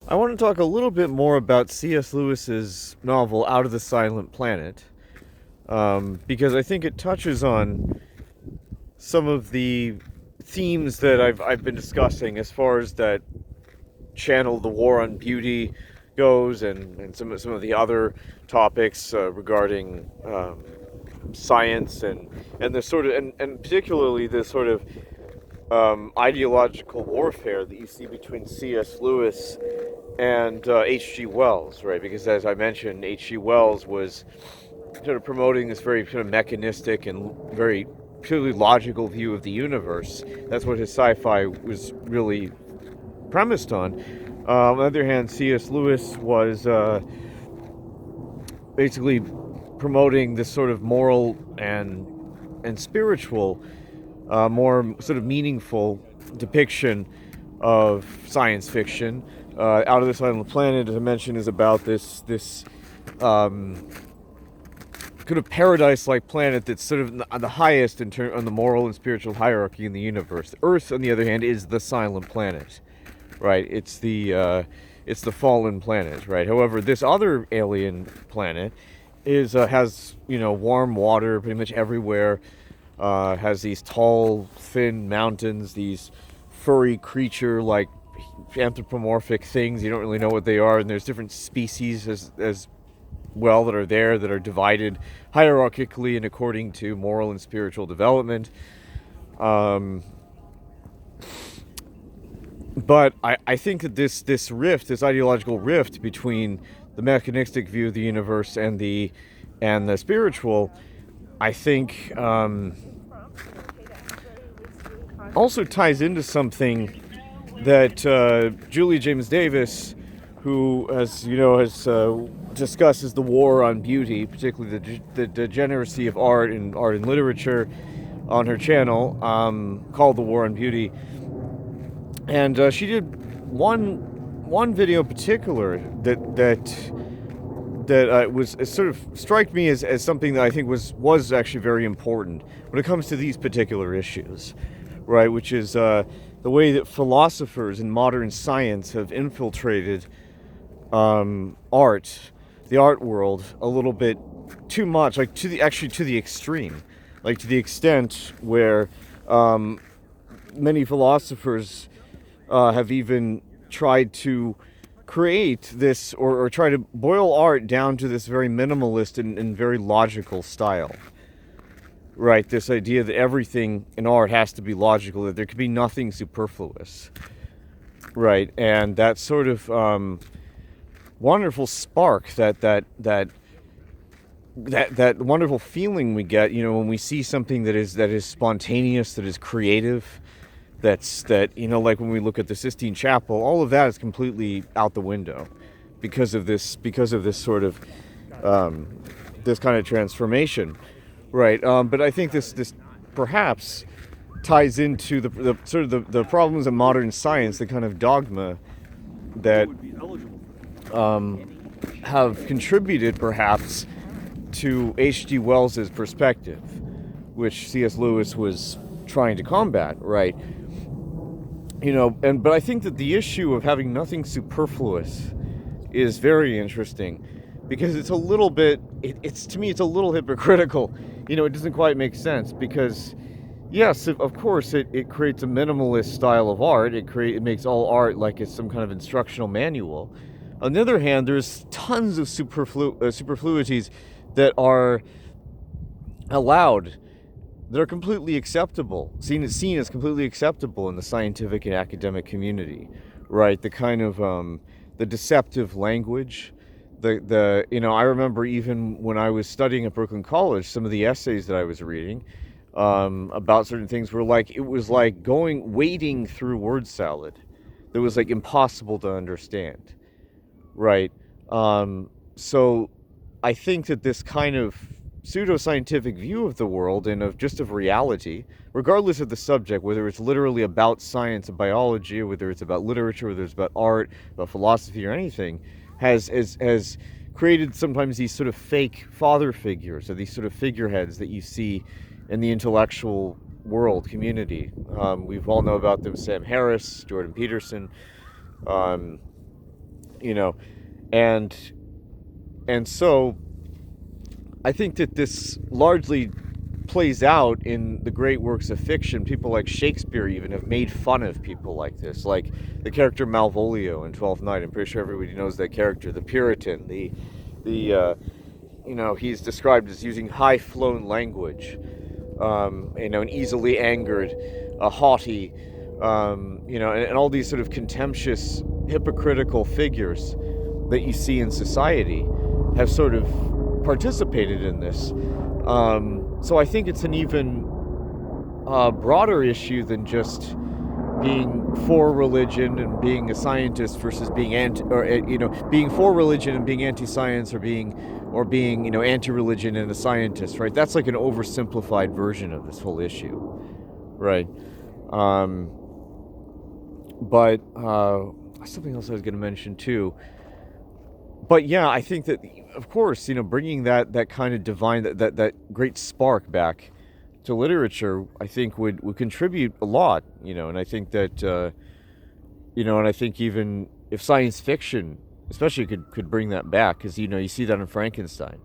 I want to talk a little bit more about C.S. Lewis's novel Out of the Silent Planet, because I think it touches on some of the themes that I've been discussing as far as that channel, the war on beauty, goes, and some of the other topics regarding science and the sort of and particularly the sort of ideological warfare that you see between C.S. Lewis and H.G. Wells, right? Because as I mentioned, H.G. Wells was sort of promoting this very sort of mechanistic and very purely logical view of the universe. That's what his sci-fi was really premised on. On the other hand, C.S. Lewis was basically promoting this sort of moral and spiritual, more sort of meaningful depiction of science fiction. Out of the Silent Planet, as I mentioned, is about this kind of paradise-like planet that's sort of on the highest on the moral and spiritual hierarchy in the universe. Earth, on the other hand, is the silent planet, right? It's the fallen planet, right? However, this other alien planet has warm water pretty much everywhere. Has these tall, thin mountains, these furry creature like anthropomorphic things. You don't really know what they are, and there's different species as well that are there that are divided hierarchically and according to moral and spiritual development. But I think that this ideological rift between the mechanistic view of the universe and the spiritual, I think also ties into something that Julia James Davis, who has discusses the war on beauty, particularly the degeneracy of art and literature, on her channel, called "The War on Beauty," and she did one video in particular that was sort of strike me as something that I think was actually very important when it comes to these particular issues, right? Which is the way that philosophers in modern science have infiltrated art, the art world, a little bit too much, like to the extreme, like to the extent where many philosophers have even tried to create this or try to boil art down to this very minimalist and very logical style. Right, this idea that everything in art has to be logical, that there could be nothing superfluous. Right, and that sort of wonderful spark, that wonderful feeling we get, when we see something that is spontaneous, that is creative, like when we look at the Sistine Chapel, all of that is completely out the window because of this sort of this kind of transformation. Right, but I think this perhaps ties into the sort of the problems of modern science, the kind of dogma that have contributed perhaps to H.G. Wells's perspective, which C.S. Lewis was trying to combat. Right, but I think that the issue of having nothing superfluous is very interesting, because it's a little bit, it's to me, it's a little hypocritical. It doesn't quite make sense, because yes, of course, it creates a minimalist style of art. It makes all art like it's some kind of instructional manual. On the other hand, there's tons of superfluities that are allowed, that are completely acceptable, seen as completely acceptable in the scientific and academic community, right? The kind of the deceptive language, I remember even when I was studying at Brooklyn College, some of the essays that I was reading about certain things were like, it was like wading through word salad that was like impossible to understand, right? So I think that this kind of pseudoscientific view of the world and of reality, regardless of the subject, whether it's literally about science and biology, or whether it's about literature, whether it's about art, about philosophy, or anything, has created sometimes these sort of fake father figures, or these sort of figureheads that you see in the intellectual world community. We've all know about them: Sam Harris, Jordan Peterson, you know, and so I think that this largely plays out in the great works of fiction. People like Shakespeare even have made fun of people like this, like the character Malvolio in Twelfth Night. I'm pretty sure everybody knows that character, the Puritan, he's described as using high-flown language, and easily angered, haughty, and all these sort of contemptuous, hypocritical figures that you see in society have sort of participated in this. So I think it's an even broader issue than just being for religion and being a scientist versus being being for religion and being anti-science, or being anti-religion and a scientist, right? That's like an oversimplified version of this whole issue, right? But something else I was going to mention too. But yeah, I think that, of course, bringing that kind of divine, that great spark back to literature, I think would contribute a lot, and I think that, and I think even if science fiction, especially, could bring that back, because, you see that in Frankenstein,